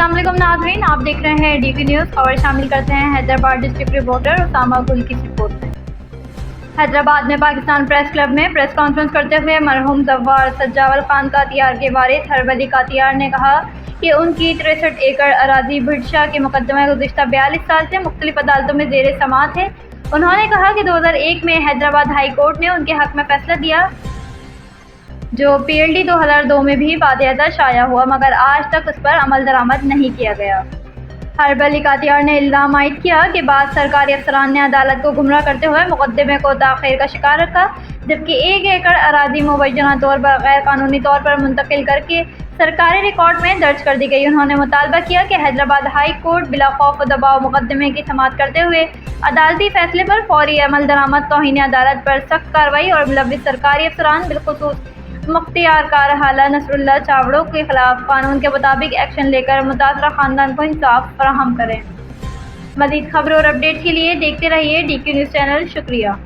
अस्सलाम वालेकुम नाज़रीन, आप देख रहे हैं DQ न्यूज़। खबर शामिल करते हैं हैदराबाद डिस्ट्रिक्ट रिपोर्टर उसामा गुल की रिपोर्ट में। हैदराबाद में पाकिस्तान प्रेस क्लब में प्रेस कॉन्फ्रेंस करते हुए मरहूम ज़फ़्फ़ार सज्जावल खान कातियार के वारिस हरवली कातियार ने कहा कि उनकी 63 एकड़ अराज़ी भिड़शा के मुकदमे गुज़िश्ता 42 साल से मुख्तलिफ अदालतों में ज़ेर समाअत है। उन्होंने कहा कि 2001 में हैदराबाद हाई कोर्ट ने उनके हक़ में फैसला दिया जो PLD 2002 में भी बाकायदा शाया हुआ, मगर आज तक उस पर अमल दरामद नहीं किया गया। हरवली कातियार ने इल्ज़ाम आयद किया कि बाद सरकारी अफसरान ने अदालत को गुमराह करते हुए मुकदमे को ताख़ीर का शिकार रखा, जबकि 1 एकड़ अराज़ी मुबैना तौर पर गैर कानूनी तौर पर मुंतकिल करके सरकारी रिकॉर्ड में दर्ज कर दी गई। उन्होंने मुतालबा किया कि हैदराबाद हाई कोर्ट बिला खौफ व दबाव मुकदमे की समाअत करते हुए अदालती फैसले पर फौरी अमल दरामद, तौहीन अदालत पर सख्त कार्रवाई और मुलव्विस सरकारी अफसरान बिलखुसूस मुख्तियार कार हाला नसरुल्लाह चावड़ों के खिलाफ कानून के मुताबिक एक्शन लेकर मुतासरा खानदान को इंसाफ फराहम करें। मज़ीद खबरों और अपडेट के लिए देखते रहिए DQ न्यूज़ चैनल। शुक्रिया।